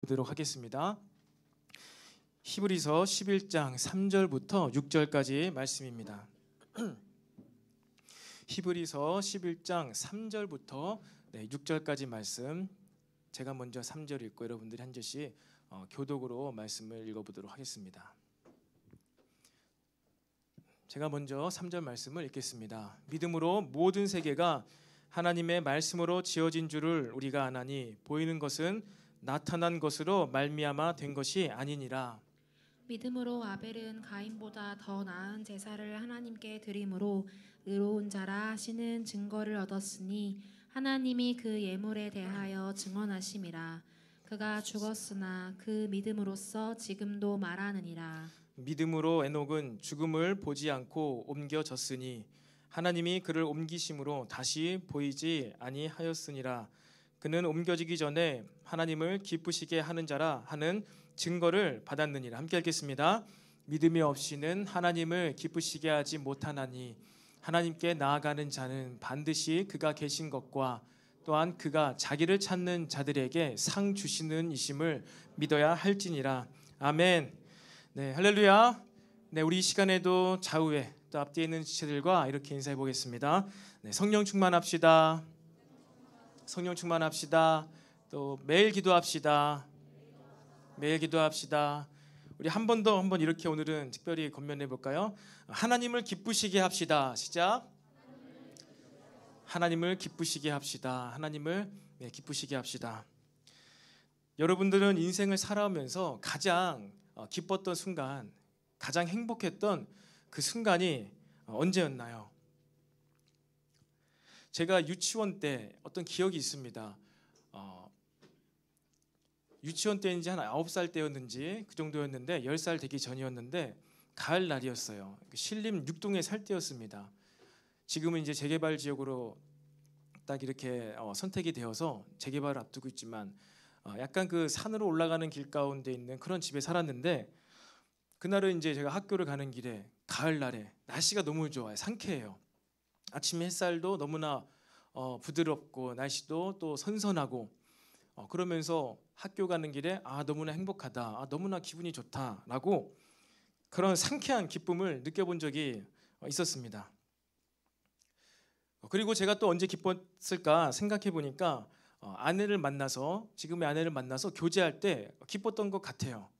보도록 하겠습니다. 히브리서 11장 3절부터 6절까지 말씀입니다. 히브리서 11장 3절부터 6절까지 말씀, 제가 먼저 3절 읽고 여러분들이 한 절씩 교독으로 말씀을 읽어보도록 하겠습니다. 제가 먼저 3절 말씀을 읽겠습니다. 믿음으로 모든 세계가 하나님의 말씀으로 지어진 줄을 우리가 아나니 보이는 것은 나타난 것으로 말미암아 된 것이 아니니라. 믿음으로 아벨은 가인보다 더 나은 제사를 하나님께 드림으로 의로운 자라 하시는 증거를 얻었으니 하나님이 그 예물에 대하여 증언하심이라. 그가 죽었으나 그 믿음으로써 지금도 말하느니라. 믿음으로 에녹은 죽음을 보지 않고 옮겨졌으니 하나님이 그를 옮기심으로 다시 보이지 아니하였으니라. 그는 옮겨지기 전에 하나님을 기쁘시게 하는 자라 하는 증거를 받았느니라. 함께 읽겠습니다. 믿음이 없이는 하나님을 기쁘시게 하지 못하나니 하나님께 나아가는 자는 반드시 그가 계신 것과 또한 그가 자기를 찾는 자들에게 상 주시는 이심을 믿어야 할지니라. 아멘. 네, 할렐루야. 네, 우리 이 시간에도 좌우에 또 앞뒤에 있는 지체들과 이렇게 인사해 보겠습니다. 네, 성령 충만합시다. 성령 충만합시다. 또 매일 기도합시다. 매일 기도합시다. 우리 한 번 더 한번 이렇게 오늘은 특별히 권면해 볼까요? 하나님을 기쁘시게 합시다. 시작. 하나님을 기쁘시게 합시다. 하나님을 기쁘시게 합시다. 여러분들은 인생을 살아오면서 가장 기뻤던 순간, 가장 행복했던 그 순간이 언제였나요? 제가 유치원 때 어떤 기억이 있습니다. 유치원 때인지 한 9살 때였는지 그 정도였는데 10살 되기 전이었는데 가을 날이었어요. 신림 6동에 살 때였습니다. 지금은 이제 재개발 지역으로 딱 이렇게 선택이 되어서 재개발을 앞두고 있지만 약간 그 산으로 올라가는 길 가운데 있는 그런 집에 살았는데, 그날은 이제 제가 학교를 가는 길에 가을 날에 날씨가 너무 좋아요. 상쾌해요. 아침 햇살도 너무나 부드럽고 날씨도 또 선선하고, 그러면서 학교 가는 길에 너무나 행복하다, 너무나 기분이 좋다라고 그런 상쾌한 기쁨을 느껴본 적이 있었습니다. 그리고 제가 또 언제 기뻤을까 생각해 보니까 지금의 아내를 만나서 교제할 때 기뻤던 것 같아요.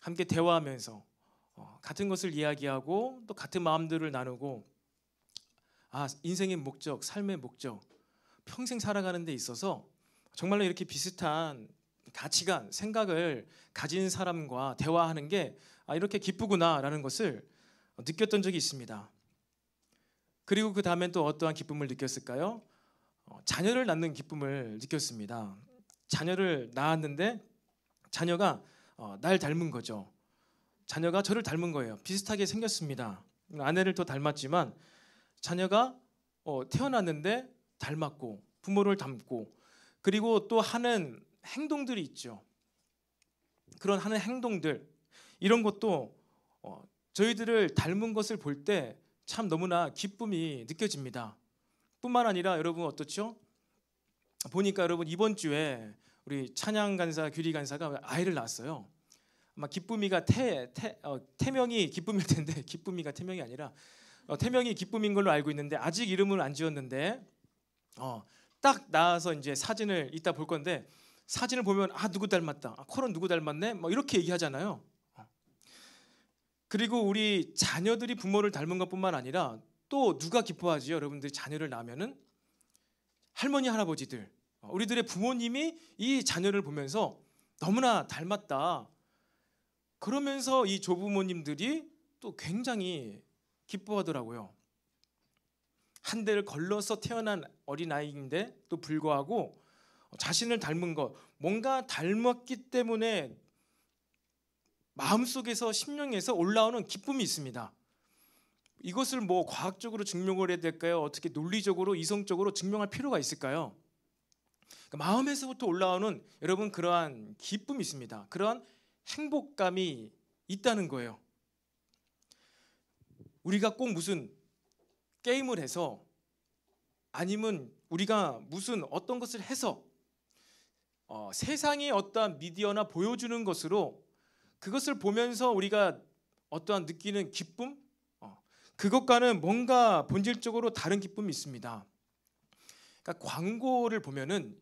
함께 대화하면서 같은 것을 이야기하고 또 같은 마음들을 나누고, 인생의 목적, 삶의 목적, 평생 살아가는 데 있어서 정말로 이렇게 비슷한 가치관, 생각을 가진 사람과 대화하는 게 이렇게 기쁘구나라는 것을 느꼈던 적이 있습니다. 그리고 그 다음엔 또 어떠한 기쁨을 느꼈을까요? 자녀를 낳는 기쁨을 느꼈습니다. 자녀를 낳았는데 자녀가 날 닮은 거죠. 자녀가 저를 닮은 거예요. 비슷하게 생겼습니다. 아내를 더 닮았지만 자녀가 태어났는데 닮았고 부모를 닮고, 그리고 또 하는 행동들이 있죠. 그런 하는 행동들, 이런 것도 저희들을 닮은 것을 볼 때 참 너무나 기쁨이 느껴집니다. 뿐만 아니라 여러분 어떻죠? 보니까 여러분 이번 주에 우리 찬양 간사, 규리 간사가 아이를 낳았어요. 아마 기쁨이가 태명이 기쁨일 텐데 기쁨이가 태명이 아니라 태명이 기쁨인 걸로 알고 있는데 아직 이름을 안 지었는데 딱 나와서 이제 사진을 이따 볼 건데, 사진을 보면 누구 닮았다, 코는 누구 닮았네, 뭐 이렇게 얘기하잖아요. 그리고 우리 자녀들이 부모를 닮은 것뿐만 아니라 또 누가 기뻐하지요? 여러분들이 자녀를 낳으면은 할머니 할아버지들, 우리들의 부모님이 이 자녀를 보면서 너무나 닮았다, 그러면서 이 조부모님들이 또 굉장히 기뻐하더라고요. 한 대를 걸러서 태어난 어린아이인데 또 불구하고 자신을 닮은 것, 뭔가 닮았기 때문에 마음속에서 심령에서 올라오는 기쁨이 있습니다. 이것을 뭐 과학적으로 증명을 해야 될까요? 어떻게 논리적으로 이성적으로 증명할 필요가 있을까요? 그러니까 마음에서부터 올라오는 여러분 그러한 기쁨이 있습니다. 그러한 행복감이 있다는 거예요. 우리가 꼭 무슨 게임을 해서, 아니면 우리가 무슨 어떤 것을 해서 세상이 어떠한 미디어나 보여주는 것으로 그것을 보면서 우리가 어떠한 느끼는 기쁨, 그것과는 뭔가 본질적으로 다른 기쁨이 있습니다. 그러니까 광고를 보면은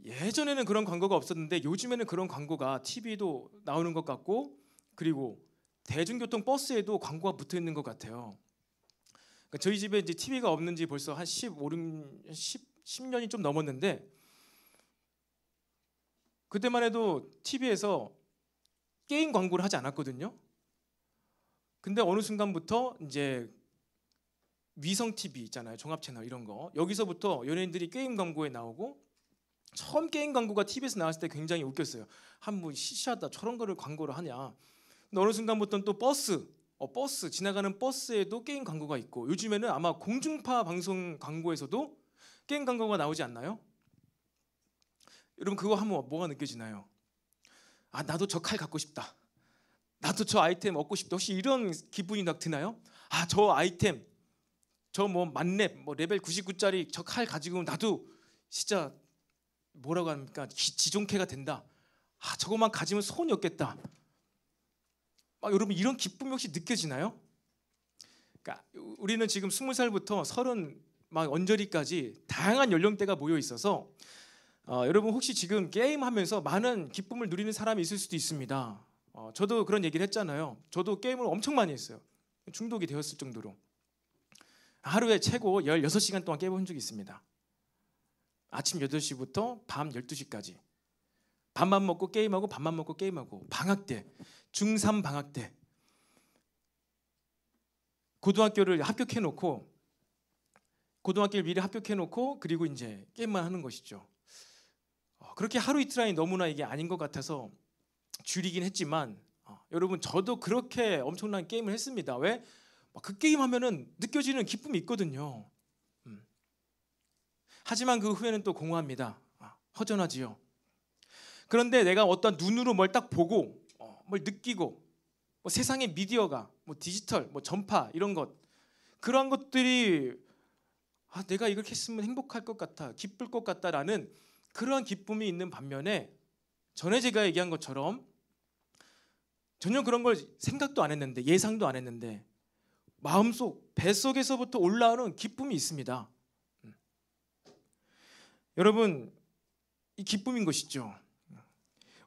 예전에는 그런 광고가 없었는데 요즘에는 그런 광고가 TV에도 나오는 것 같고, 그리고 대중교통 버스에도 광고가 붙어 있는 것 같아요. 그러니까 저희 집에 이제 TV가 없는지 벌써 한 10년이 좀 넘었는데, 그때만 해도 TV에서 게임 광고를 하지 않았거든요. 근데 어느 순간부터 이제 위성 TV 있잖아요, 종합 채널 이런 거, 여기서부터 연예인들이 게임 광고에 나오고, 처음 게임 광고가 TV에서 나왔을 때 굉장히 웃겼어요. 뭐 시시하다 저런 거를 광고를 하냐. 근데 어느 순간부터는 또 버스 지나가는 버스에도 게임 광고가 있고, 요즘에는 아마 공중파 방송 광고에서도 게임 광고가 나오지 않나요? 여러분 그거 하면 뭐가 느껴지나요? 아, 나도 저 칼 갖고 싶다. 나도 저 아이템 얻고 싶다. 혹시 이런 기분이 막 드나요? 아, 저 아이템, 저 뭐 만렙, 뭐 레벨 99짜리 저 칼 가지고 나도 진짜 뭐라고 합니까? 지존캐가 된다. 아, 저것만 가지면 소원이 없겠다. 막 여러분 이런 기쁨이 혹시 느껴지나요? 그러니까 우리는 지금 20살부터 30 막 언저리까지 다양한 연령대가 모여 있어서 여러분 혹시 지금 게임하면서 많은 기쁨을 누리는 사람이 있을 수도 있습니다. 저도 그런 얘기를 했잖아요. 저도 게임을 엄청 많이 했어요. 중독이 되었을 정도로. 하루에 최고 16시간 동안 게임한 적이 있습니다. 아침 8시부터 밤 12시까지. 밥만 먹고 게임하고 밥만 먹고 게임하고. 방학 때, 중3 방학 때 고등학교를 미리 합격해놓고 그리고 이제 게임만 하는 것이죠. 그렇게 하루 이틀 안이 너무나 이게 아닌 것 같아서 줄이긴 했지만, 여러분 저도 그렇게 엄청난 게임을 했습니다. 왜? 그 게임 하면은 느껴지는 기쁨이 있거든요. 하지만 그 후에는 또 공허합니다. 허전하지요. 그런데 내가 어떤 눈으로 뭘 딱 보고 뭘 느끼고, 뭐 세상의 미디어가 뭐 디지털, 뭐 전파 이런 것, 그런 것들이 내가 이렇게 했으면 행복할 것 같아, 기쁠 것 같다라는 그러한 기쁨이 있는 반면에, 전에 제가 얘기한 것처럼 전혀 그런 걸 생각도 안 했는데, 예상도 안 했는데 마음속 뱃속에서부터 올라오는 기쁨이 있습니다. 여러분 이 기쁨인 것이죠.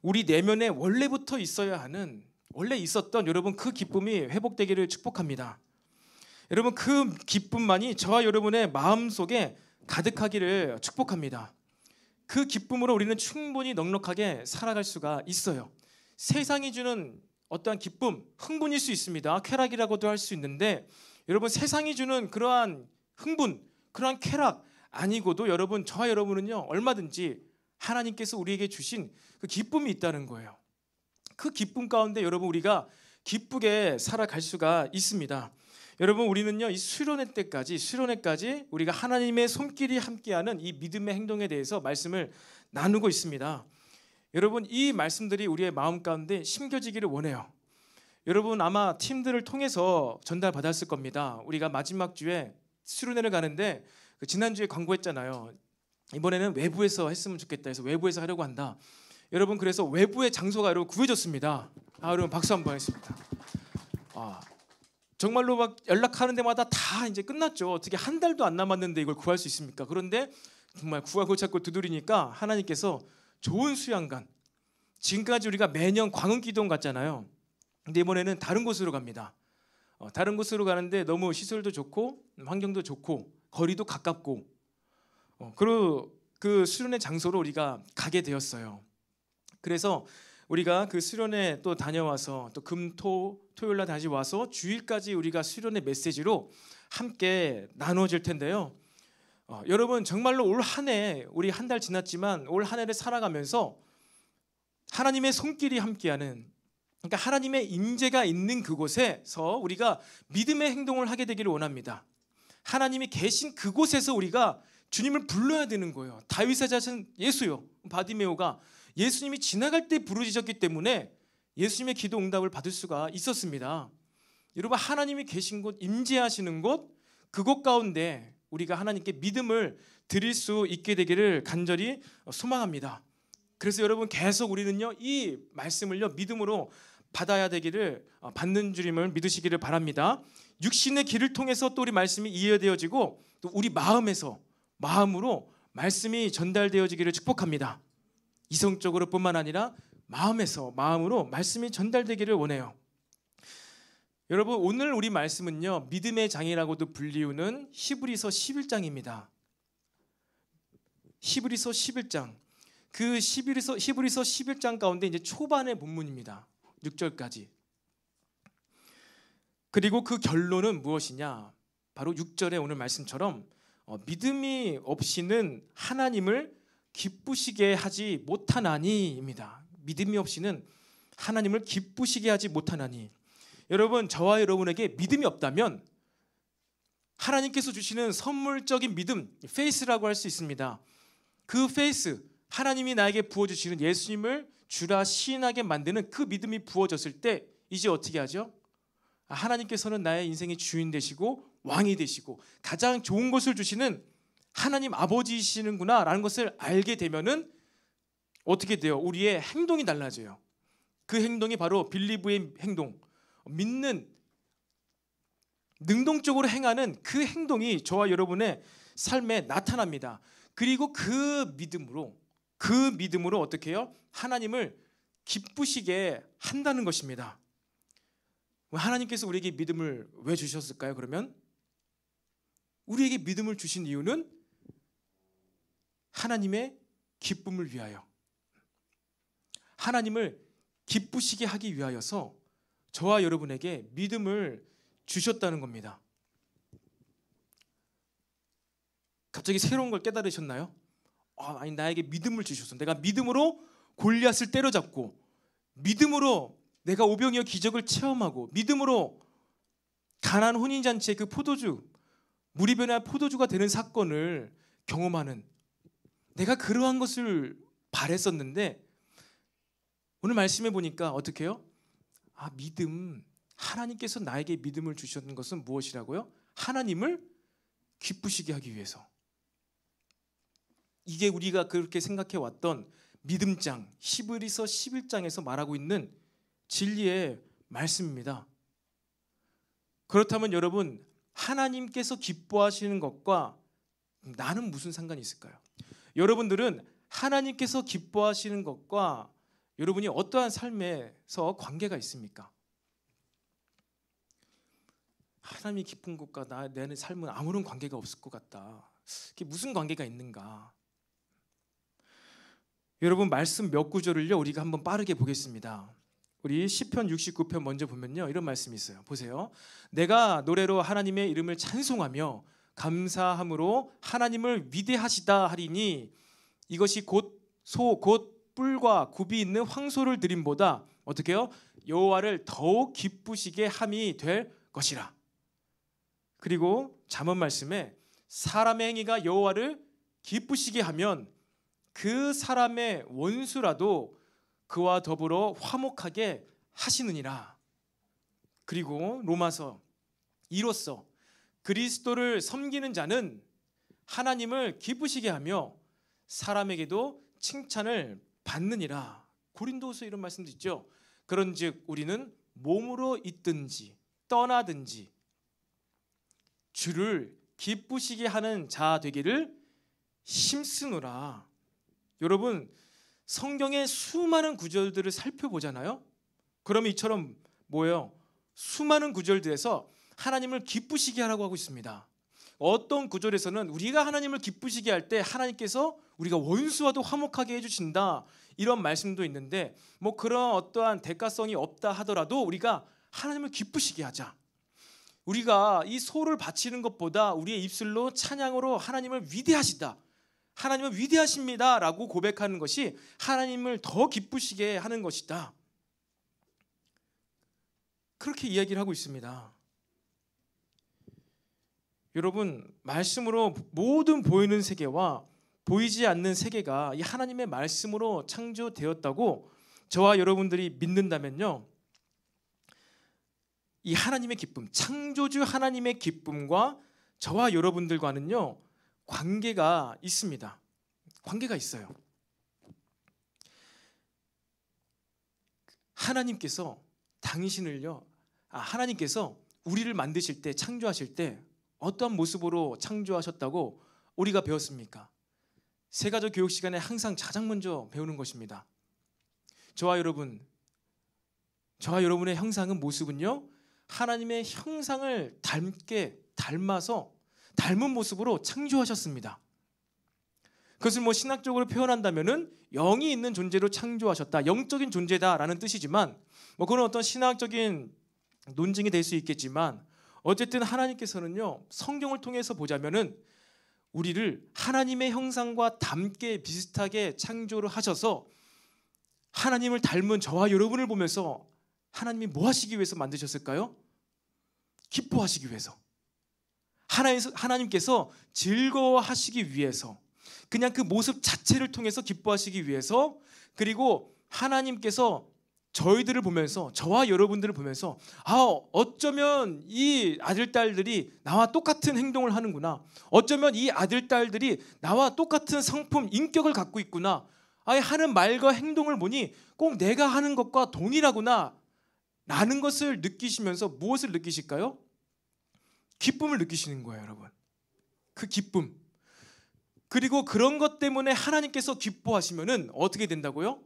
우리 내면에 원래부터 있어야 하는, 원래 있었던 여러분 그 기쁨이 회복되기를 축복합니다. 여러분 그 기쁨만이 저와 여러분의 마음속에 가득하기를 축복합니다. 그 기쁨으로 우리는 충분히 넉넉하게 살아갈 수가 있어요. 세상이 주는 어떠한 기쁨, 흥분일 수 있습니다. 쾌락이라고도 할 수 있는데, 여러분 세상이 주는 그러한 흥분, 그러한 쾌락 아니고도 여러분, 저와 여러분은요 얼마든지 하나님께서 우리에게 주신 그 기쁨이 있다는 거예요. 그 기쁨 가운데 여러분 우리가 기쁘게 살아갈 수가 있습니다. 여러분 우리는요 이 수련회까지 우리가 하나님의 손길이 함께하는 이 믿음의 행동에 대해서 말씀을 나누고 있습니다. 여러분 이 말씀들이 우리의 마음 가운데 심겨지기를 원해요. 여러분 아마 팀들을 통해서 전달받았을 겁니다. 우리가 마지막 주에 수련회를 가는데 지난주에 광고했잖아요. 이번에는 외부에서 했으면 좋겠다 해서 외부에서 하려고 한다. 여러분 그래서 외부의 장소가 여러분 구해졌습니다. 여러분 박수 한번 하겠습니다. 정말로 막 연락하는 데마다 다 이제 끝났죠. 어떻게 한 달도 안 남았는데 이걸 구할 수 있습니까? 그런데 정말 구하고 찾고 두드리니까 하나님께서 좋은 수양관, 지금까지 우리가 매년 광흥기도원 갔잖아요. 근데 이번에는 다른 곳으로 갑니다. 다른 곳으로 가는데 너무 시설도 좋고 환경도 좋고 거리도 가깝고, 그리고 그 수련회 장소로 우리가 가게 되었어요. 그래서 우리가 그 수련회 또 다녀와서 또 토요일날 다시 와서 주일까지 우리가 수련회 메시지로 함께 나누어질 텐데요. 여러분 정말로 올 한 해, 우리 한 달 지났지만 올 한 해를 살아가면서 하나님의 손길이 함께하는, 그러니까 하나님의 임재가 있는 그곳에서 우리가 믿음의 행동을 하게 되기를 원합니다. 하나님이 계신 그곳에서 우리가 주님을 불러야 되는 거예요. 다윗의 자손 예수요, 바디메오가 예수님이 지나갈 때 부르짖었기 때문에 예수님의 기도 응답을 받을 수가 있었습니다. 여러분 하나님이 계신 곳, 임재하시는 곳, 그곳 가운데 우리가 하나님께 믿음을 드릴 수 있게 되기를 간절히 소망합니다. 그래서 여러분 계속 우리는요 이 말씀을요 믿음으로 받아야 되기를 받는 줄임을 믿으시기를 바랍니다. 육신의 길을 통해서 또 우리 말씀이 이해되어지고 또 우리 마음으로 말씀이 전달되어지기를 축복합니다. 이성적으로 뿐만 아니라 마음으로 말씀이 전달되기를 원해요. 여러분 오늘 우리 말씀은요 믿음의 장이라고도 불리우는 히브리서 11장입니다. 히브리서 11장. 그 히브리서 11장 가운데 이제 초반의 본문입니다. 6절까지. 그리고 그 결론은 무엇이냐? 바로 6절의 오늘 말씀처럼 믿음이 없이는 하나님을 기쁘시게 하지 못하나니입니다. 믿음이 없이는 하나님을 기쁘시게 하지 못하나니. 여러분 저와 여러분에게 믿음이 없다면 하나님께서 주시는 선물적인 믿음, 페이스라고 할 수 있습니다. 그 페이스, 하나님이 나에게 부어주시는 예수님을 주라 시인하게 만드는 그 믿음이 부어졌을 때 이제 어떻게 하죠? 하나님께서는 나의 인생의 주인 되시고 왕이 되시고 가장 좋은 것을 주시는 하나님 아버지이시는구나 라는 것을 알게 되면은 어떻게 돼요? 우리의 행동이 달라져요. 그 행동이 바로 빌리브의 행동, 믿는 능동적으로 행하는 그 행동이 저와 여러분의 삶에 나타납니다. 그리고 그 믿음으로 어떻게 해요? 하나님을 기쁘시게 한다는 것입니다. 하나님께서 우리에게 믿음을 왜 주셨을까요? 그러면 우리에게 믿음을 주신 이유는 하나님의 기쁨을 위하여, 하나님을 기쁘시게 하기 위하여서 저와 여러분에게 믿음을 주셨다는 겁니다. 갑자기 새로운 걸 깨달으셨나요? 아니 나에게 믿음을 주셨어. 내가 믿음으로 골리앗을 때려잡고, 믿음으로 내가 오병이어 기적을 체험하고, 믿음으로 가나안 혼인잔치의 그 포도주, 물이 변한 포도주가 되는 사건을 경험하는, 내가 그러한 것을 바랬었는데 오늘 말씀해 보니까 어떻게 해요? 믿음, 하나님께서 나에게 믿음을 주셨는 것은 무엇이라고요? 하나님을 기쁘시게 하기 위해서. 이게 우리가 그렇게 생각해 왔던 믿음장, 히브리서 11장에서 말하고 있는 진리의 말씀입니다. 그렇다면 여러분, 하나님께서 기뻐하시는 것과 나는 무슨 상관이 있을까요? 여러분들은 하나님께서 기뻐하시는 것과 여러분이 어떠한 삶에서 관계가 있습니까? 하나님이 기쁜 것과 내 삶은 아무런 관계가 없을 것 같다. 그게 무슨 관계가 있는가? 여러분 말씀 몇 구절을요 우리가 한번 빠르게 보겠습니다. 우리 시편 69편 먼저 보면요 이런 말씀이 있어요. 보세요. 내가 노래로 하나님의 이름을 찬송하며 감사함으로 하나님을 위대하시다 하리니 이것이 곧 뿔과 굽이 있는 황소를 드림보다 어떻게 해요? 여호와를 더욱 기쁘시게 함이 될 것이라. 그리고 잠언 말씀에 사람의 행위가 여호와를 기쁘시게 하면 그 사람의 원수라도 그와 더불어 화목하게 하시느니라. 그리고 로마서 이로써 그리스도를 섬기는 자는 하나님을 기쁘시게 하며 사람에게도 칭찬을 받느니라. 고린도후서 이런 말씀도 있죠. 그런즉 우리는 몸으로 있든지 떠나든지 주를 기쁘시게 하는 자 되기를 힘쓰노라. 여러분 성경의 수많은 구절들을 살펴보잖아요. 그러면 이처럼 뭐예요? 수많은 구절들에서 하나님을 기쁘시게 하라고 하고 있습니다. 어떤 구절에서는 우리가 하나님을 기쁘시게 할 때 하나님께서 우리가 원수와도 화목하게 해주신다 이런 말씀도 있는데 뭐 그런 어떠한 대가성이 없다 하더라도 우리가 하나님을 기쁘시게 하자. 우리가 이 소를 바치는 것보다 우리의 입술로 찬양으로 하나님을 위대하시다, 하나님은 위대하십니다 라고 고백하는 것이 하나님을 더 기쁘시게 하는 것이다. 그렇게 이야기를 하고 있습니다. 여러분 말씀으로 모든 보이는 세계와 보이지 않는 세계가 이 하나님의 말씀으로 창조되었다고 저와 여러분들이 믿는다면요, 이 하나님의 기쁨, 창조주 하나님의 기쁨과 저와 여러분들과는요 관계가 있습니다. 관계가 있어요. 하나님께서 하나님께서 우리를 만드실 때, 창조하실 때 어떠한 모습으로 창조하셨다고 우리가 배웠습니까? 세가족 교육 시간에 항상 가장 먼저 배우는 것입니다. 저와 여러분의 형상은 모습은요 하나님의 형상을 닮아서 닮은 모습으로 창조하셨습니다. 그것을 신학적으로 표현한다면은 영이 있는 존재로 창조하셨다, 영적인 존재다라는 뜻이지만 그런 어떤 신학적인 논증이 될 수 있겠지만 어쨌든 하나님께서는요 성경을 통해서 보자면은 우리를 하나님의 형상과 닮게 비슷하게 창조를 하셔서 하나님을 닮은 저와 여러분을 보면서 하나님이 뭐 하시기 위해서 만드셨을까요? 기뻐하시기 위해서. 하나님께서 즐거워하시기 위해서, 그냥 그 모습 자체를 통해서 기뻐하시기 위해서, 그리고 하나님께서 저희들을 보면서, 저와 여러분들을 보면서 어쩌면 이 아들 딸들이 나와 똑같은 행동을 하는구나, 어쩌면 이 아들 딸들이 나와 똑같은 성품 인격을 갖고 있구나, 하는 말과 행동을 보니 꼭 내가 하는 것과 동일하구나 라는 것을 느끼시면서 무엇을 느끼실까요? 기쁨을 느끼시는 거예요, 여러분. 그 기쁨. 그리고 그런 것 때문에 하나님께서 기뻐하시면은 어떻게 된다고요?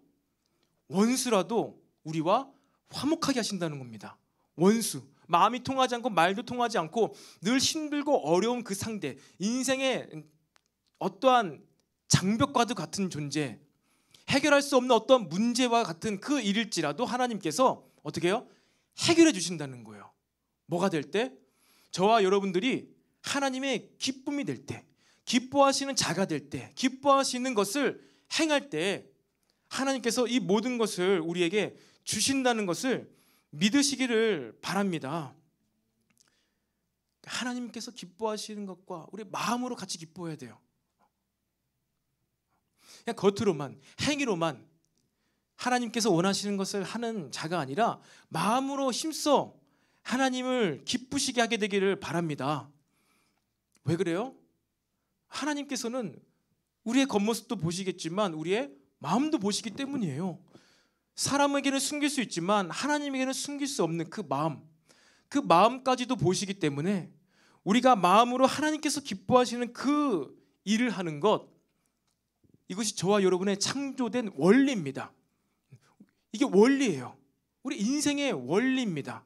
원수라도 우리와 화목하게 하신다는 겁니다. 원수, 마음이 통하지 않고 말도 통하지 않고 늘 힘들고 어려운 그 상대, 인생의 어떠한 장벽과도 같은 존재, 해결할 수 없는 어떤 문제와 같은 그 일일지라도 하나님께서 어떻게 해요? 해결해 주신다는 거예요. 뭐가 될 때? 저와 여러분들이 하나님의 기쁨이 될 때, 기뻐하시는 자가 될 때, 기뻐하시는 것을 행할 때 하나님께서 이 모든 것을 우리에게 주신다는 것을 믿으시기를 바랍니다. 하나님께서 기뻐하시는 것과 우리 마음으로 같이 기뻐해야 돼요. 그냥 겉으로만, 행위로만 하나님께서 원하시는 것을 하는 자가 아니라 마음으로 힘써 하나님을 기쁘시게 하게 되기를 바랍니다. 왜 그래요? 하나님께서는 우리의 겉모습도 보시겠지만 우리의 마음도 보시기 때문이에요. 사람에게는 숨길 수 있지만 하나님에게는 숨길 수 없는 그 마음까지도 보시기 때문에 우리가 마음으로 하나님께서 기뻐하시는 그 일을 하는 것, 이것이 저와 여러분의 창조된 원리입니다. 이게 원리예요. 우리 인생의 원리입니다.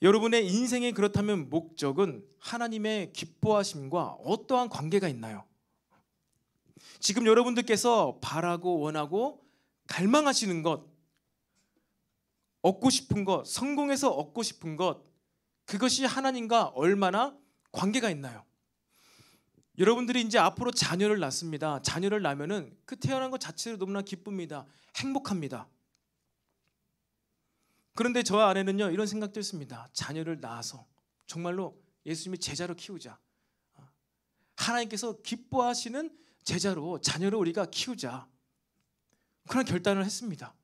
여러분의 인생의 그렇다면 목적은 하나님의 기뻐하심과 어떠한 관계가 있나요? 지금 여러분들께서 바라고 원하고 갈망하시는 것, 얻고 싶은 것, 성공해서 얻고 싶은 것, 그것이 하나님과 얼마나 관계가 있나요? 여러분들이 이제 앞으로 자녀를 낳습니다. 자녀를 낳으면은 그 태어난 것 자체로 너무나 기쁩니다. 행복합니다. 그런데 저와 아내는요 이런 생각도 했습니다. 자녀를 낳아서 정말로 예수님의 제자로 키우자. 하나님께서 기뻐하시는 제자로 자녀를 우리가 키우자. 그런 결단을 했습니다.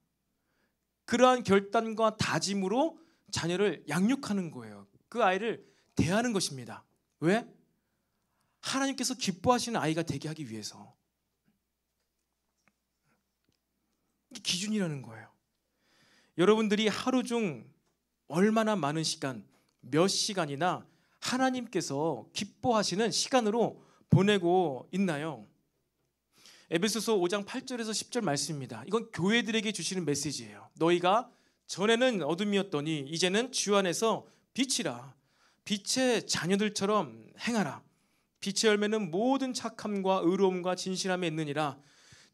그러한 결단과 다짐으로 자녀를 양육하는 거예요. 그 아이를 대하는 것입니다. 왜? 하나님께서 기뻐하시는 아이가 되게 하기 위해서. 이게 기준이라는 거예요. 여러분들이 하루 중 얼마나 많은 시간, 몇 시간이나 하나님께서 기뻐하시는 시간으로 보내고 있나요? 에베소서 5장 8절에서 10절 말씀입니다. 이건 교회들에게 주시는 메시지예요. 너희가 전에는 어둠이었더니 이제는 주 안에서 빛이라. 빛의 자녀들처럼 행하라. 빛의 열매는 모든 착함과 의로움과 진실함에 있느니라.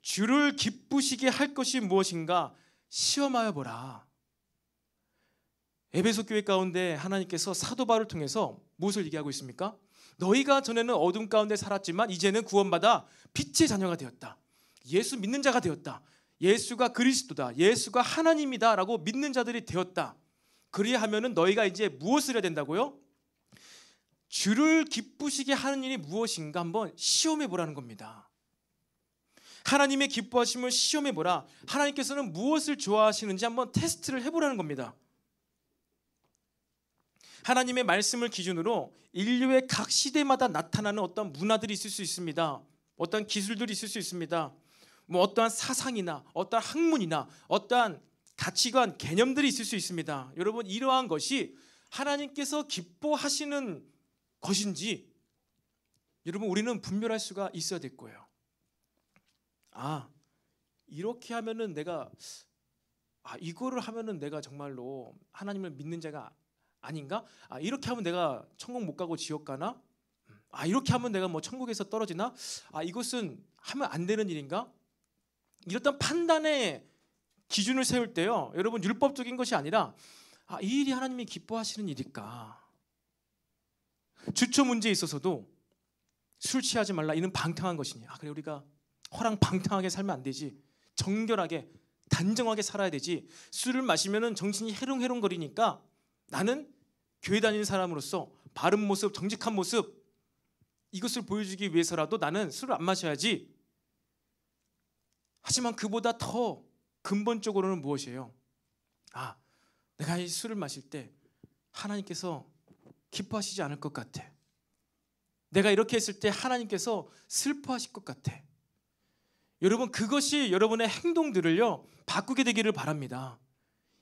주를 기쁘시게 할 것이 무엇인가 시험하여 보라. 에베소 교회 가운데 하나님께서 사도 바울을 통해서 무엇을 얘기하고 있습니까? 너희가 전에는 어둠 가운데 살았지만 이제는 구원받아 빛의 자녀가 되었다. 예수 믿는 자가 되었다. 예수가 그리스도다. 예수가 하나님이다 라고 믿는 자들이 되었다. 그리하면은 너희가 이제 무엇을 해야 된다고요? 주를 기쁘시게 하는 일이 무엇인가 한번 시험해 보라는 겁니다. 하나님의 기뻐하심을 시험해 보라. 하나님께서는 무엇을 좋아하시는지 한번 테스트를 해보라는 겁니다. 하나님의 말씀을 기준으로 인류의 각 시대마다 나타나는 어떤 문화들이 있을 수 있습니다. 어떠한 기술들이 있을 수 있습니다. 뭐 어떠한 사상이나 어떠한 학문이나 어떠한 가치관, 개념들이 있을 수 있습니다. 여러분, 이러한 것이 하나님께서 기뻐하시는 것인지 여러분, 우리는 분별할 수가 있어야 될 거예요. 이렇게 하면은 내가 이거를 하면은 내가 정말로 하나님을 믿는 자가 아닌가? 이렇게 하면 내가 천국 못 가고 지옥 가나? 이렇게 하면 내가 뭐 천국에서 떨어지나? 이것은 하면 안 되는 일인가? 이런 판단의 기준을 세울 때요, 여러분, 율법적인 것이 아니라 이 일이 하나님이 기뻐하시는 일일까? 주처 문제에 있어서도 술 취하지 말라, 이는 방탕한 것이니. 그래, 우리가 허랑방탕하게 살면 안 되지. 정결하게 단정하게 살아야 되지. 술을 마시면은 정신이 해롱해롱거리니까 나는 교회 다니는 사람으로서 바른 모습, 정직한 모습, 이것을 보여주기 위해서라도 나는 술을 안 마셔야지. 하지만 그보다 더 근본적으로는 무엇이에요? 내가 이 술을 마실 때 하나님께서 기뻐하시지 않을 것 같아. 내가 이렇게 했을 때 하나님께서 슬퍼하실 것 같아. 여러분, 그것이 여러분의 행동들을요 바꾸게 되기를 바랍니다.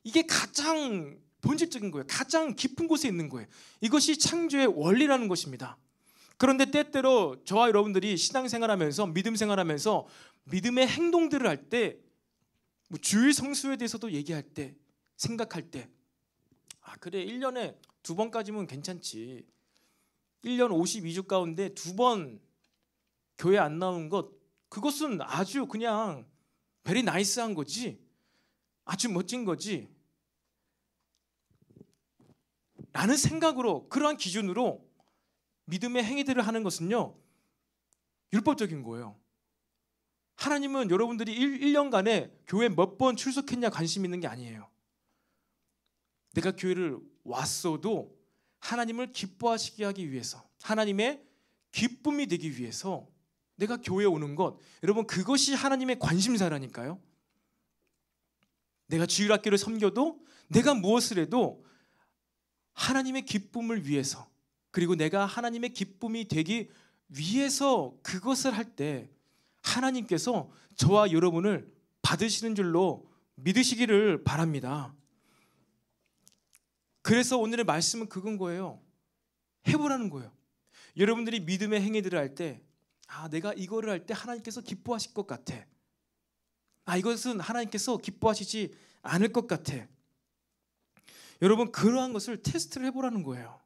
이게 가장 본질적인 거예요. 가장 깊은 곳에 있는 거예요. 이것이 창조의 원리라는 것입니다. 그런데 때때로 저와 여러분들이 신앙생활하면서, 믿음생활하면서 믿음의 행동들을 할 때, 주일 성수에 대해서도 얘기할 때, 생각할 때, 그래, 1년에 2번까지면 괜찮지. 1년 52주 가운데 2번 교회 안 나오는 것, 그것은 아주 그냥 베리 나이스한 거지, 아주 멋진 거지 라는 생각으로, 그러한 기준으로 믿음의 행위들을 하는 것은요 율법적인 거예요. 하나님은 여러분들이 1년간에 교회 몇 번 출석했냐 관심 있는 게 아니에요. 내가 교회를 왔어도 하나님을 기뻐하시게 하기 위해서, 하나님의 기쁨이 되기 위해서 내가 교회에 오는 것, 여러분, 그것이 하나님의 관심사라니까요. 내가 주일학교를 섬겨도, 내가 무엇을 해도 하나님의 기쁨을 위해서, 그리고 내가 하나님의 기쁨이 되기 위해서 그것을 할 때 하나님께서 저와 여러분을 받으시는 줄로 믿으시기를 바랍니다. 그래서 오늘의 말씀은 그건 거예요. 해보라는 거예요. 여러분들이 믿음의 행위들을 할 때, 내가 이거를 할 때 하나님께서 기뻐하실 것 같아. 이것은 하나님께서 기뻐하시지 않을 것 같아. 여러분, 그러한 것을 테스트를 해보라는 거예요.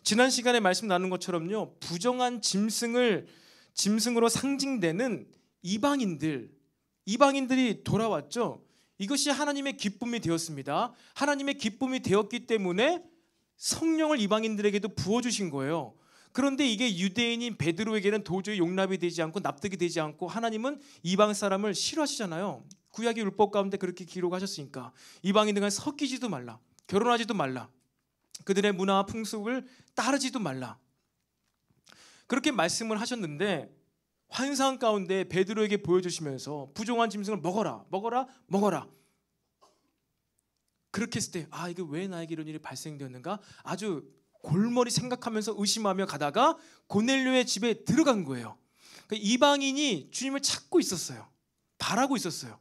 지난 시간에 말씀 나눈 것처럼요, 부정한 짐승으로 상징되는 이방인들이 돌아왔죠. 이것이 하나님의 기쁨이 되었습니다. 하나님의 기쁨이 되었기 때문에 성령을 이방인들에게도 부어주신 거예요. 그런데 이게 유대인인 베드로에게는 도저히 용납이 되지 않고 납득이 되지 않고, 하나님은 이방 사람을 싫어하시잖아요. 구약의 율법 가운데 그렇게 기록하셨으니까 이방인들과 섞이지도 말라, 결혼하지도 말라, 그들의 문화와 풍습을 따르지도 말라, 그렇게 말씀을 하셨는데, 환상 가운데 베드로에게 보여주시면서 부정한 짐승을 먹어라 그렇게 했을 때, 이게 왜 나에게 이런 일이 발생되었는가, 아주 골머리 생각하면서 의심하며 가다가 고넬료의 집에 들어간 거예요. 그러니까 이방인이 주님을 찾고 있었어요. 바라고 있었어요.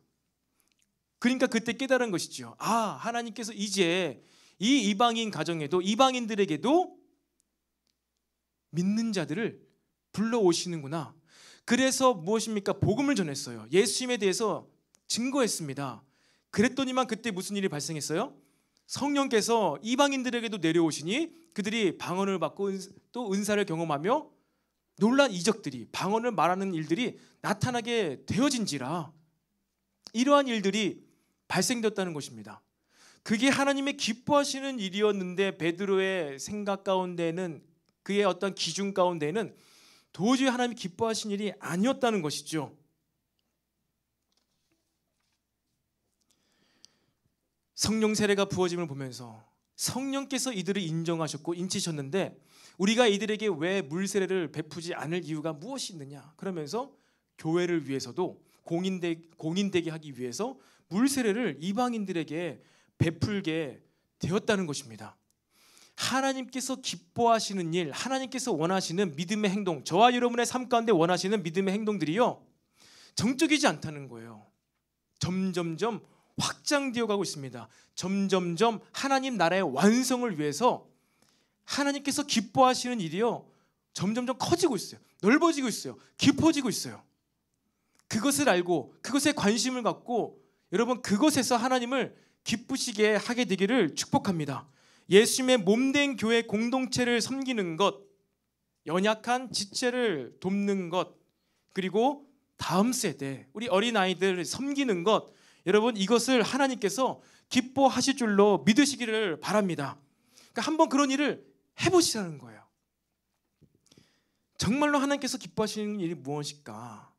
그러니까 그때 깨달은 것이죠. 하나님께서 이제 이 이방인 가정에도, 이방인들에게도 믿는 자들을 불러오시는구나. 그래서 무엇입니까? 복음을 전했어요. 예수님에 대해서 증거했습니다. 그랬더니만 그때 무슨 일이 발생했어요? 성령께서 이방인들에게도 내려오시니 그들이 방언을 받고 또 은사를 경험하며 놀란 이적들이, 방언을 말하는 일들이 나타나게 되어진지라, 이러한 일들이 발생되었다는 것입니다. 그게 하나님의 기뻐하시는 일이었는데, 베드로의 생각 가운데는, 그의 어떤 기준 가운데는 도저히 하나님이 기뻐하신 일이 아니었다는 것이죠. 성령 세례가 부어짐을 보면서 성령께서 이들을 인정하셨고 인치셨는데, 우리가 이들에게 왜 물 세례를 베푸지 않을 이유가 무엇이 있느냐, 그러면서 교회를 위해서도 공인되게 하기 위해서 물 세례를 이방인들에게 베풀게 되었다는 것입니다. 하나님께서 기뻐하시는 일, 하나님께서 원하시는 믿음의 행동, 저와 여러분의 삶 가운데 원하시는 믿음의 행동들이요, 정적이지 않다는 거예요. 점점점 확장되어 가고 있습니다. 점점점 하나님 나라의 완성을 위해서 하나님께서 기뻐하시는 일이요, 점점점 커지고 있어요. 넓어지고 있어요. 깊어지고 있어요. 그것을 알고 그것에 관심을 갖고 여러분 그것에서 하나님을 기쁘시게 하게 되기를 축복합니다. 예수님의 몸된 교회 공동체를 섬기는 것, 연약한 지체를 돕는 것, 그리고 다음 세대 우리 어린아이들을 섬기는 것, 여러분 이것을 하나님께서 기뻐하실 줄로 믿으시기를 바랍니다. 그러니까 한번 그런 일을 해보시라는 거예요. 정말로 하나님께서 기뻐하시는 일이 무엇일까?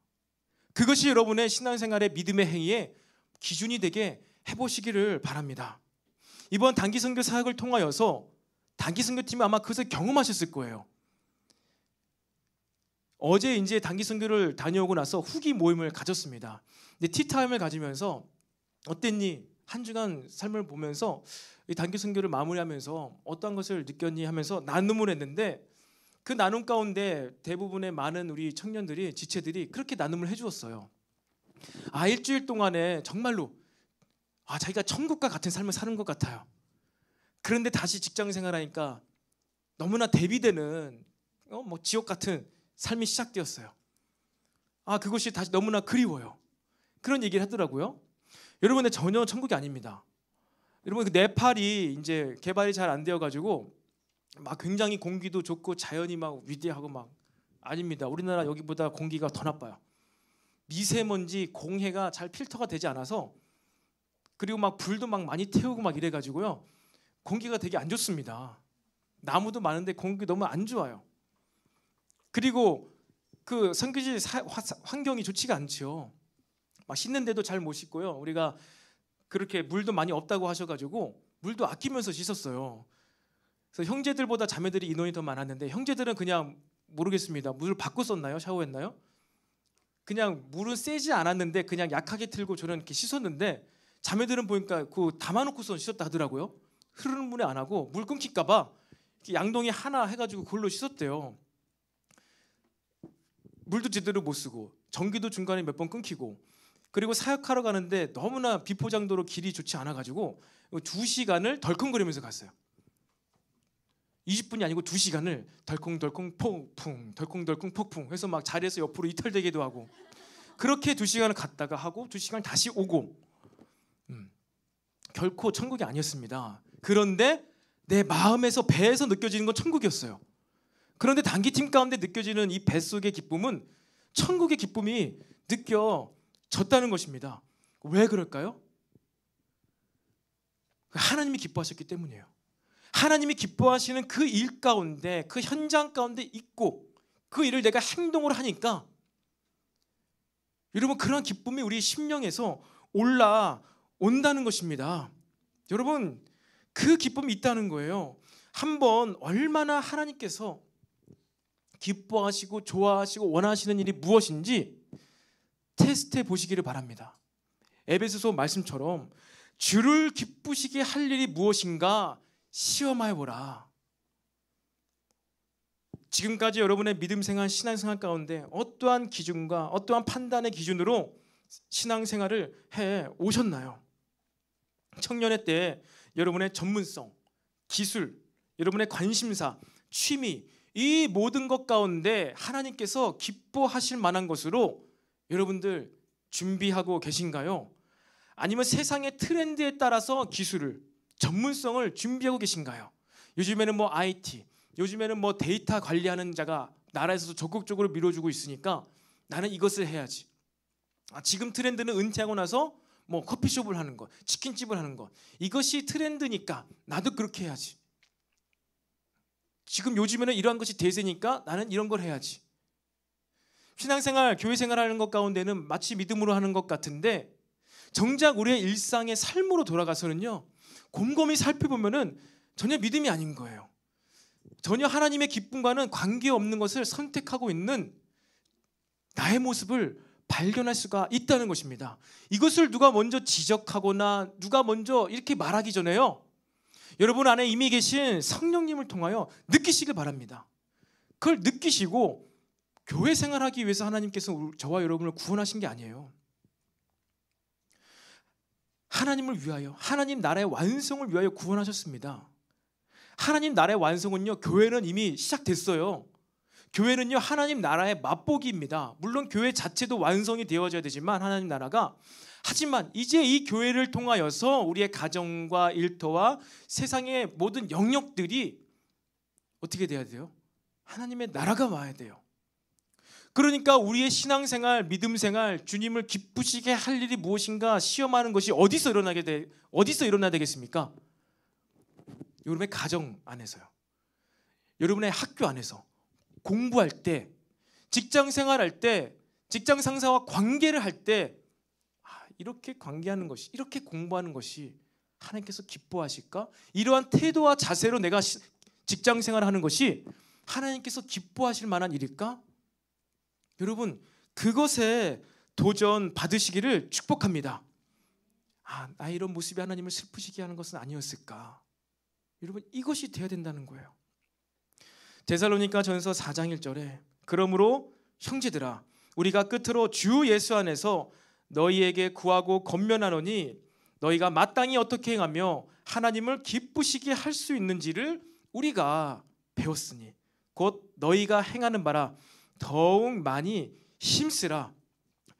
그것이 여러분의 신앙생활의 믿음의 행위의 기준이 되게 해보시기를 바랍니다. 이번 단기선교 사역을 통하여서 단기선교팀이 아마 그것을 경험하셨을 거예요. 어제 이제 단기선교를 다녀오고 나서 후기 모임을 가졌습니다. 근데 티타임을 가지면서 어땠니? 한 주간 삶을 보면서 이 단기선교를 마무리하면서 어떤 것을 느꼈니? 하면서 나눔을 했는데 그 나눔 가운데 대부분의 많은 우리 청년들이, 지체들이 그렇게 나눔을 해주었어요. 일주일 동안에 정말로 자기가 천국과 같은 삶을 사는 것 같아요. 그런데 다시 직장 생활하니까 너무나 대비되는 지옥 같은 삶이 시작되었어요. 그것이 다시 너무나 그리워요. 그런 얘기를 하더라고요. 여러분, 근데 전혀 천국이 아닙니다. 여러분, 그 네팔이 이제 개발이 잘 안 되어 가지고 막 굉장히 공기도 좋고 자연이 막 위대하고 막 아닙니다. 우리나라 여기보다 공기가 더 나빠요. 미세먼지, 공해가 잘 필터가 되지 않아서, 그리고 막 불도 막 많이 태우고 막 이래 가지고요, 공기가 되게 안 좋습니다. 나무도 많은데 공기 너무 안 좋아요. 그리고 그 선교지 환경이 좋지가 않죠. 막 씻는데도 잘 못 씻고요. 우리가 그렇게 물도 많이 없다고 하셔가지고 물도 아끼면서 씻었어요. 그래서 형제들보다 자매들이 인원이 더 많았는데 형제들은 그냥 모르겠습니다. 물을 받고 썼나요? 샤워했나요? 그냥 물은 세지 않았는데 그냥 약하게 틀고 저는 이렇게 씻었는데, 자매들은 보니까 그 담아놓고서 씻었다 하더라고요. 흐르는 물에 안 하고 물 끊길까봐 양동이 하나 해가지고 그걸로 씻었대요. 물도 제대로 못 쓰고 전기도 중간에 몇 번 끊기고, 그리고 사역하러 가는데 너무나 비포장도로 길이 좋지 않아가지고 2시간을 덜컹거리면서 갔어요. 20분이 아니고 2시간을 덜컹덜컹 폭풍 덜컹덜컹 폭풍 해서 막 자리에서 옆으로 이탈되기도 하고, 그렇게 2시간을 갔다가 하고 2시간 다시 오고, 결코 천국이 아니었습니다. 그런데 내 마음에서, 배에서 느껴지는 건 천국이었어요. 그런데 단기팀 가운데 느껴지는 이 뱃속의 기쁨은 천국의 기쁨이 느껴졌다는 것입니다. 왜 그럴까요? 하나님이 기뻐하셨기 때문이에요. 하나님이 기뻐하시는 그 일 가운데, 그 현장 가운데 있고 그 일을 내가 행동으로 하니까 여러분 그런 기쁨이 우리 심령에서 올라온다는 것입니다. 여러분 그 기쁨이 있다는 거예요. 한번 얼마나 하나님께서 기뻐하시고 좋아하시고 원하시는 일이 무엇인지 테스트해 보시기를 바랍니다. 에베소서 말씀처럼 주를 기쁘시게 할 일이 무엇인가 시험하여 보라. 지금까지 여러분의 믿음 생활, 신앙 생활 가운데 어떠한 기준과 어떠한 판단의 기준으로 신앙 생활을 해 오셨나요? 청년의 때 여러분의 전문성, 기술, 여러분의 관심사, 취미, 이 모든 것 가운데 하나님께서 기뻐하실 만한 것으로 여러분들 준비하고 계신가요? 아니면 세상의 트렌드에 따라서 기술을, 전문성을 준비하고 계신가요? 요즘에는 IT, 요즘에는 데이터 관리하는 자가 나라에서도 적극적으로 밀어주고 있으니까 나는 이것을 해야지. 지금 트렌드는 은퇴하고 나서 커피숍을 하는 것, 치킨집을 하는 것, 이것이 트렌드니까 나도 그렇게 해야지. 지금 요즘에는 이러한 것이 대세니까 나는 이런 걸 해야지. 신앙생활, 교회생활 하는 것 가운데는 마치 믿음으로 하는 것 같은데, 정작 우리의 일상의 삶으로 돌아가서는요, 곰곰이 살펴보면은 전혀 믿음이 아닌 거예요. 전혀 하나님의 기쁨과는 관계없는 것을 선택하고 있는 나의 모습을 발견할 수가 있다는 것입니다. 이것을 누가 먼저 지적하거나 누가 먼저 이렇게 말하기 전에요, 여러분 안에 이미 계신 성령님을 통하여 느끼시길 바랍니다. 그걸 느끼시고 교회 생활하기 위해서 하나님께서 저와 여러분을 구원하신 게 아니에요. 하나님을 위하여, 하나님 나라의 완성을 위하여 구원하셨습니다. 하나님 나라의 완성은요, 교회는 이미 시작됐어요. 교회는요, 하나님 나라의 맛보기입니다. 물론 교회 자체도 완성이 되어져야 되지만 하나님 나라가, 하지만 이제 이 교회를 통하여서 우리의 가정과 일터와 세상의 모든 영역들이 어떻게 돼야 돼요? 하나님의 나라가 와야 돼요. 그러니까 우리의 신앙생활, 믿음생활, 주님을 기쁘시게 할 일이 무엇인가 시험하는 것이 어디서 일어나야 되겠습니까? 여러분의 가정 안에서요. 여러분의 학교 안에서, 공부할 때, 직장 생활할 때, 직장 상사와 관계를 할 때, 이렇게 관계하는 것이, 이렇게 공부하는 것이 하나님께서 기뻐하실까? 이러한 태도와 자세로 내가 직장 생활하는 것이 하나님께서 기뻐하실 만한 일일까? 여러분, 그것에 도전 받으시기를 축복합니다. 나 이런 모습이 하나님을 슬프시게 하는 것은 아니었을까? 여러분, 이것이 되어야 된다는 거예요. 데살로니가전서 4장 1절에 그러므로 형제들아, 우리가 끝으로 주 예수 안에서 너희에게 구하고 권면하노니 너희가 마땅히 어떻게 행하며 하나님을 기쁘시게 할 수 있는지를 우리가 배웠으니 곧 너희가 행하는 바라 더욱 많이 힘쓰라.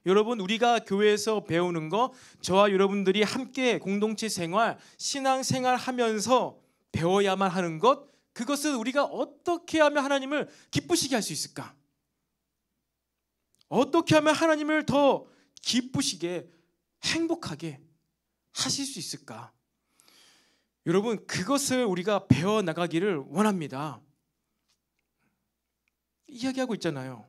여러분, 우리가 교회에서 배우는 거, 저와 여러분들이 함께 공동체 생활, 신앙 생활 하면서 배워야만 하는 것, 그것은 우리가 어떻게 하면 하나님을 기쁘시게 할 수 있을까? 어떻게 하면 하나님을 더 기쁘시게, 행복하게 하실 수 있을까? 여러분, 그것을 우리가 배워나가기를 원합니다. 이야기하고 있잖아요.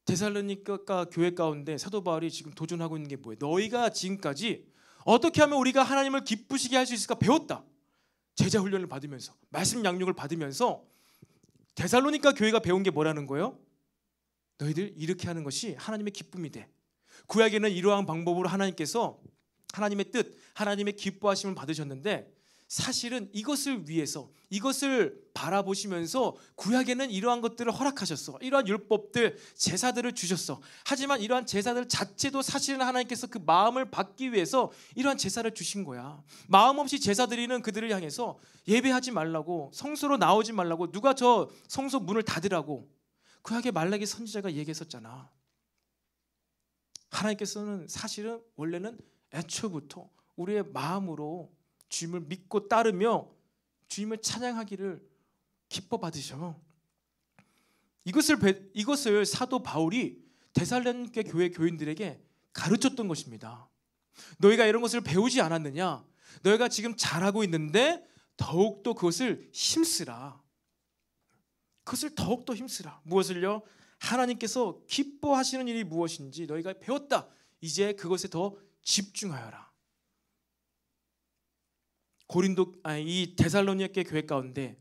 데살로니가 교회 가운데 사도 바울이 지금 도전하고 있는 게 뭐예요? 너희가 지금까지 어떻게 하면 우리가 하나님을 기쁘시게 할 수 있을까 배웠다. 제자 훈련을 받으면서, 말씀 양육을 받으면서 데살로니가 교회가 배운 게 뭐라는 거예요? 너희들 이렇게 하는 것이 하나님의 기쁨이 돼. 구약에는 이러한 방법으로 하나님께서 하나님의 뜻, 하나님의 기뻐하심을 받으셨는데, 사실은 이것을 위해서, 이것을 바라보시면서 구약에는 이러한 것들을 허락하셨어. 이러한 율법들, 제사들을 주셨어. 하지만 이러한 제사들 자체도 사실은 하나님께서 그 마음을 받기 위해서 이러한 제사를 주신 거야. 마음 없이 제사 드리는 그들을 향해서 예배하지 말라고, 성소로 나오지 말라고, 누가 저 성소 문을 닫으라고 구약의 말라기 선지자가 얘기했었잖아. 하나님께서는 사실은 원래는 애초부터 우리의 마음으로 주님을 믿고 따르며 주님을 찬양하기를 기뻐 받으셔. 이것을 사도 바울이 데살로니가 교회 교인들에게 가르쳤던 것입니다. 너희가 이런 것을 배우지 않았느냐? 너희가 지금 잘하고 있는데 더욱더 그것을 힘쓰라. 그것을 더욱더 힘쓰라. 무엇을요? 하나님께서 기뻐하시는 일이 무엇인지 너희가 배웠다. 이제 그것에 더 집중하여라. 이 데살로니가 교회 가운데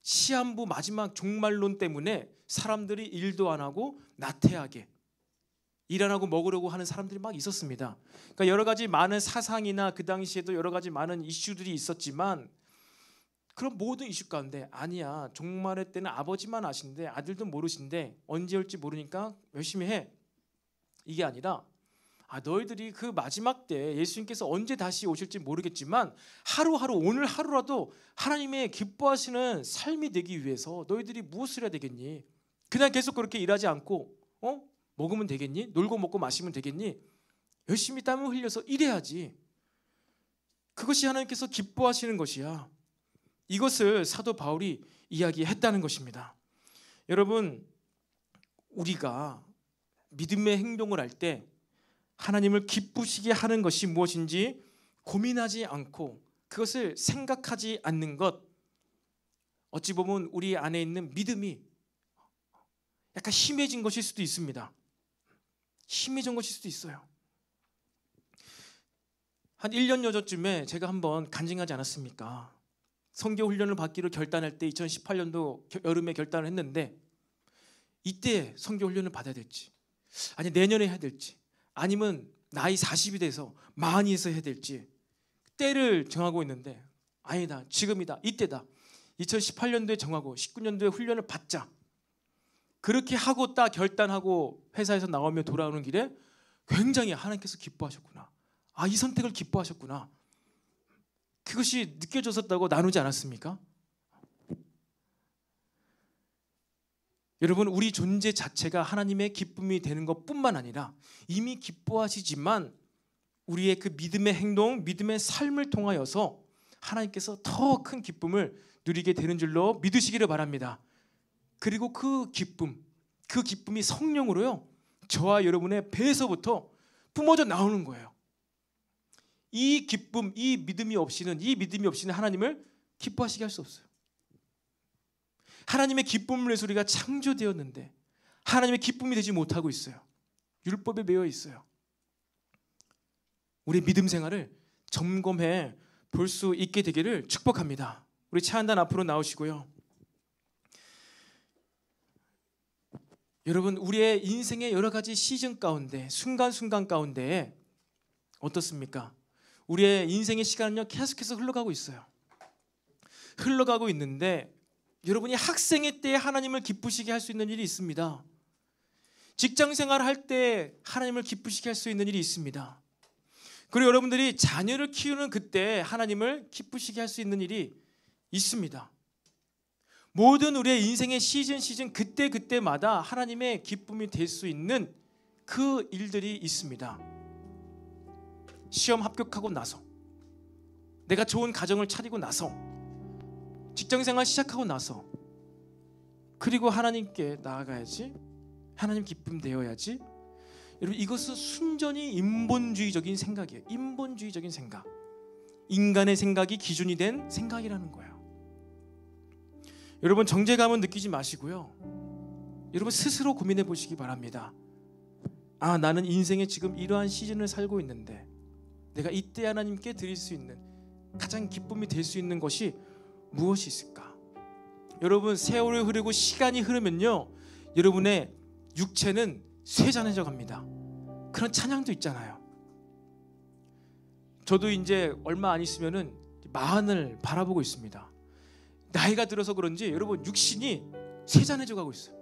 시한부 마지막 종말론 때문에 사람들이 일도 안 하고 나태하게, 일 안 하고 먹으려고 하는 사람들이 막 있었습니다. 그러니까 여러 가지 많은 사상이나 그 당시에도 여러 가지 많은 이슈들이 있었지만, 그런 모든 이슈 가운데 아니야, 종말의 때는 아버지만 아신데 아들도 모르신데 언제 올지 모르니까 열심히 해, 이게 아니라 너희들이 그 마지막 때 예수님께서 언제 다시 오실지 모르겠지만 하루하루, 오늘 하루라도 하나님의 기뻐하시는 삶이 되기 위해서 너희들이 무엇을 해야 되겠니? 그냥 계속 그렇게 일하지 않고 먹으면 되겠니? 놀고 먹고 마시면 되겠니? 열심히 땀을 흘려서 일해야지. 그것이 하나님께서 기뻐하시는 것이야. 이것을 사도 바울이 이야기했다는 것입니다. 여러분, 우리가 믿음의 행동을 할 때 하나님을 기쁘시게 하는 것이 무엇인지 고민하지 않고 그것을 생각하지 않는 것, 어찌 보면 우리 안에 있는 믿음이 약간 심해진 것일 수도 있습니다. 심해진 것일 수도 있어요. 한 1년 전쯤에 제가 한번 간증하지 않았습니까? 선교 훈련을 받기로 결단할 때 2018년도 여름에 결단을 했는데, 이때 선교 훈련을 받아야 될지, 아니 내년에 해야 될지, 아니면 나이 40이 돼서 40에서 해야 될지 때를 정하고 있는데 아니다, 지금이다, 이때다. 2018년도에 정하고 19년도에 훈련을 받자. 그렇게 하고 딱 결단하고 회사에서 나오며 돌아오는 길에 굉장히 하나님께서 기뻐하셨구나. 아, 이 선택을 기뻐하셨구나. 그것이 느껴졌었다고 나누지 않았습니까? 여러분, 우리 존재 자체가 하나님의 기쁨이 되는 것뿐만 아니라 이미 기뻐하시지만 우리의 그 믿음의 행동, 믿음의 삶을 통하여서 하나님께서 더 큰 기쁨을 누리게 되는 줄로 믿으시기를 바랍니다. 그리고 그 기쁨이 성령으로요, 저와 여러분의 배에서부터 뿜어져 나오는 거예요. 이 기쁨, 이 믿음이 없이는 하나님을 기뻐하시게 할 수 없어요. 하나님의 기쁨을 위해서 우리가 창조되었는데 하나님의 기쁨이 되지 못하고 있어요. 율법에 매여 있어요. 우리 믿음 생활을 점검해 볼 수 있게 되기를 축복합니다. 우리 차한단 앞으로 나오시고요. 여러분, 우리의 인생의 여러 가지 시즌 가운데, 순간순간 가운데 어떻습니까? 우리의 인생의 시간은요, 계속해서 흘러가고 있어요. 흘러가고 있는데 여러분이 학생의 때에 하나님을 기쁘시게 할 수 있는 일이 있습니다. 직장 생활을 할 때 하나님을 기쁘시게 할 수 있는 일이 있습니다. 그리고 여러분들이 자녀를 키우는 그때 하나님을 기쁘시게 할 수 있는 일이 있습니다. 모든 우리의 인생의 시즌 그때마다 하나님의 기쁨이 될 수 있는 그 일들이 있습니다. 시험 합격하고 나서, 내가 좋은 가정을 차리고 나서, 직장생활 시작하고 나서, 그리고 하나님께 나아가야지, 하나님 기쁨 되어야지. 여러분, 이것은 순전히 인본주의적인 생각이에요. 인본주의적인 생각, 인간의 생각이 기준이 된 생각이라는 거예요. 여러분, 정죄감은 느끼지 마시고요, 여러분 스스로 고민해 보시기 바랍니다. 아, 나는 인생에 지금 이러한 시즌을 살고 있는데 내가 이때 하나님께 드릴 수 있는 가장 기쁨이 될 수 있는 것이 무엇이 있을까? 여러분, 세월이 흐르고 시간이 흐르면요, 여러분의 육체는 쇠잔해져 갑니다. 그런 찬양도 있잖아요. 저도 이제 얼마 안 있으면은 마흔을 바라보고 있습니다. 나이가 들어서 그런지 여러분 육신이 쇠잔해져 가고 있어요.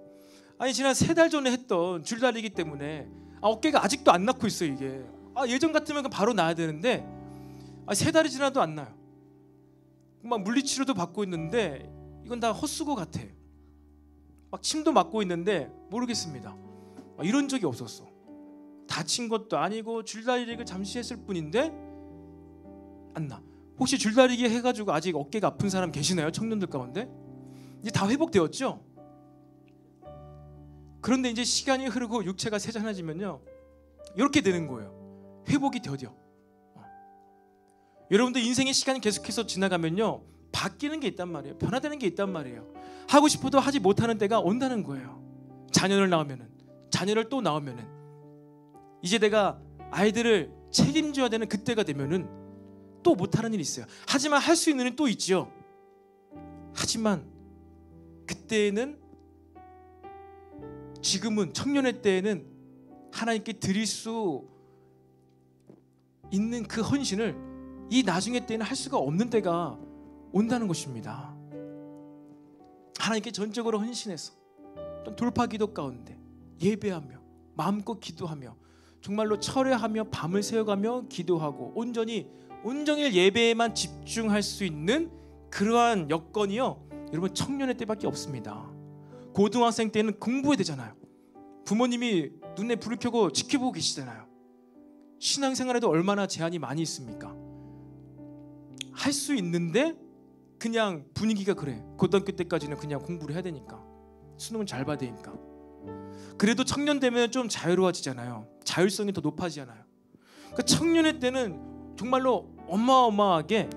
아니, 지난 3달 전에 했던 줄다리기 때문에 어깨가 아직도 안 낫고 있어요. 이게 예전 같으면 바로 나야 되는데 3달이 지나도 안 나요. 막 물리치료도 받고 있는데 이건 다 헛수고 같아. 막 침도 맞고 있는데 모르겠습니다. 이런 적이 없었어. 다친 것도 아니고 줄다리기를 잠시 했을 뿐인데 안 나. 혹시 줄다리기 해가지고 아직 어깨가 아픈 사람 계시나요? 청년들 가운데? 이제 다 회복되었죠? 그런데 이제 시간이 흐르고 육체가 쇠잔해지면요, 이렇게 되는 거예요. 회복이 더뎌. 여러분들 인생의 시간이 계속해서 지나가면요, 바뀌는 게 있단 말이에요. 변화되는 게 있단 말이에요. 하고 싶어도 하지 못하는 때가 온다는 거예요. 자녀를 또 낳으면은 이제 내가 아이들을 책임져야 되는 그때가 되면은 또 못하는 일이 있어요. 하지만 할 수 있는 일은 또 있지요. 하지만 그때는, 지금은, 청년의 때에는 하나님께 드릴 수 있는 그 헌신을 이 나중의 때에는 할 수가 없는 때가 온다는 것입니다. 하나님께 전적으로 헌신해서 돌파 기도 가운데 예배하며 마음껏 기도하며 정말로 철회하며 밤을 새워가며 기도하고 온전히 예배에만 집중할 수 있는 그러한 여건이요, 여러분 청년의 때밖에 없습니다. 고등학생 때는 공부해야 되잖아요. 부모님이 눈에 불을 켜고 지켜보고 계시잖아요. 신앙생활에도 얼마나 제한이 많이 있습니까? 할 수 있는데 그냥 분위기가 그래. 고등학교 때까지는 그냥 공부를 해야 되니까, 수능은 잘 봐야 되니까. 그래도 청년 되면 좀 자유로워지잖아요. 자율성이 더 높아지잖아요. 그러니까 청년의 때는 정말로 어마어마하게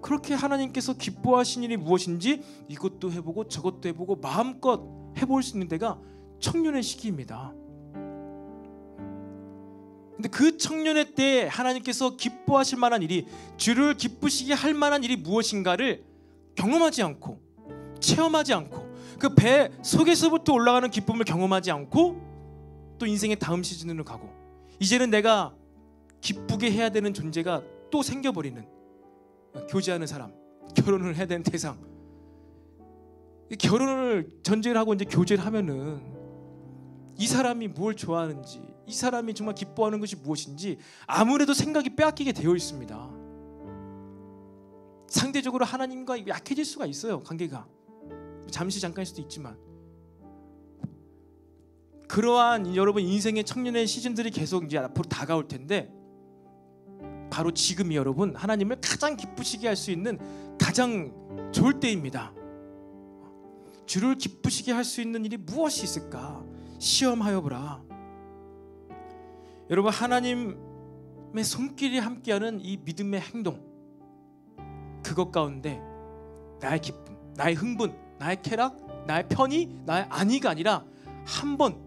그렇게 하나님께서 기뻐하신 일이 무엇인지 이것도 해보고 저것도 해보고 마음껏 해볼 수 있는 때가 청년의 시기입니다. 근데 그 청년의 때 하나님께서 기뻐하실 만한 일이, 주를 기쁘시게 할 만한 일이 무엇인가를 경험하지 않고 체험하지 않고 그 배 속에서부터 올라가는 기쁨을 경험하지 않고 또 인생의 다음 시즌으로 가고, 이제는 내가 기쁘게 해야 되는 존재가 또 생겨버리는, 교제하는 사람, 결혼을 해야 되는 대상. 결혼을 전제를 하고 이제 교제를 하면은 이 사람이 뭘 좋아하는지, 이 사람이 정말 기뻐하는 것이 무엇인지 아무래도 생각이 빼앗기게 되어 있습니다. 상대적으로 하나님과 약해질 수가 있어요. 관계가 잠깐일 수도 있지만, 그러한 여러분 인생의 청년의 시즌들이 계속 이제 앞으로 다가올 텐데, 바로 지금이 여러분 하나님을 가장 기쁘시게 할 수 있는 가장 좋을 때입니다. 주를 기쁘시게 할 수 있는 일이 무엇이 있을까 시험하여 보라. 여러분, 하나님의 손길이 함께하는 이 믿음의 행동, 그것 가운데 나의 기쁨, 나의 흥분, 나의 쾌락, 나의 편의, 나의 안위가 아니라 한번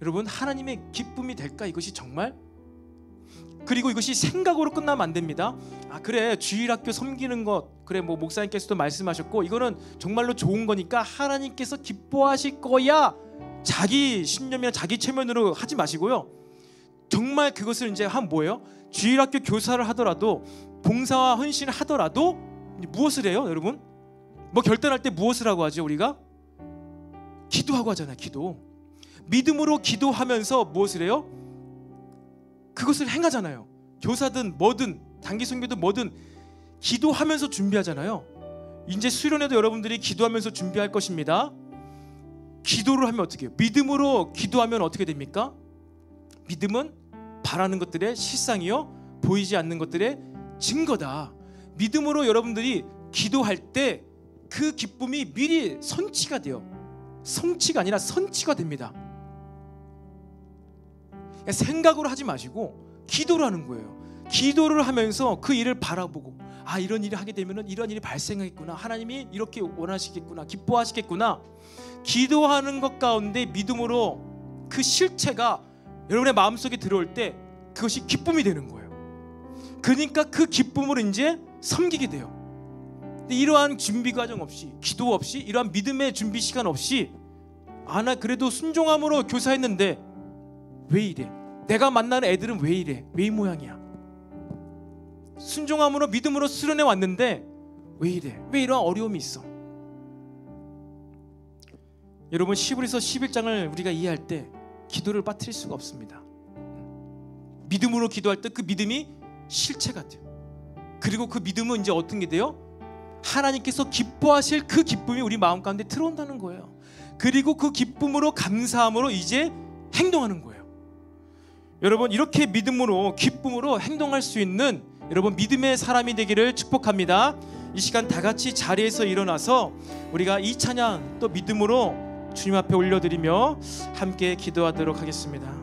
여러분 하나님의 기쁨이 될까? 이것이 정말, 그리고 이것이 생각으로 끝나면 안 됩니다. 그래, 주일학교 섬기는 것, 그래, 뭐 목사님께서도 말씀하셨고 이거는 정말로 좋은 거니까 하나님께서 기뻐하실 거야, 자기 신념이나 자기 체면으로 하지 마시고요. 정말 그것을 이제 하면 뭐예요? 주일학교 교사를 하더라도, 봉사와 헌신을 하더라도 무엇을 해요, 여러분? 뭐 결단할 때 무엇을 하고 하죠? 우리가 기도하고 하잖아요. 기도. 믿음으로 기도하면서 무엇을 해요? 그것을 행하잖아요. 교사든 뭐든 단기 선교든 뭐든 기도하면서 준비하잖아요. 이제 수련회도 여러분들이 기도하면서 준비할 것입니다. 기도를 하면 어떻게 해요? 믿음으로 기도하면 어떻게 됩니까? 믿음은 바라는 것들의 실상이요 보이지 않는 것들의 증거다. 믿음으로 여러분들이 기도할 때 그 기쁨이 미리 선치가 돼요. 성취가 아니라 선치가 됩니다. 생각으로 하지 마시고 기도를 하는 거예요. 기도를 하면서 그 일을 바라보고, 이런 일을 하게 되면 이런 일이 발생하겠구나, 하나님이 이렇게 원하시겠구나, 기뻐하시겠구나. 기도하는 것 가운데 믿음으로 그 실체가 여러분의 마음속에 들어올 때 그것이 기쁨이 되는 거예요. 그러니까 그 기쁨으로 이제 섬기게 돼요. 근데 이러한 준비 과정 없이, 기도 없이, 이러한 믿음의 준비 시간 없이, 나 그래도 순종함으로 교사했는데 왜 이래? 내가 만나는 애들은 왜 이래? 왜 이 모양이야? 순종함으로 믿음으로 수련해 왔는데 왜 이래? 왜 이런 어려움이 있어? 여러분, 히브리서 11장을 우리가 이해할 때 기도를 빠뜨릴 수가 없습니다. 믿음으로 기도할 때 그 믿음이 실체가 돼요. 그리고 그 믿음은 이제 어떤 게 돼요? 하나님께서 기뻐하실 그 기쁨이 우리 마음 가운데 들어온다는 거예요. 그리고 그 기쁨으로, 감사함으로 이제 행동하는 거예요. 여러분, 이렇게 믿음으로, 기쁨으로 행동할 수 있는 여러분 믿음의 사람이 되기를 축복합니다. 이 시간 다 같이 자리에서 일어나서 우리가 이 찬양 또 믿음으로 주님 앞에 올려드리며 함께 기도하도록 하겠습니다.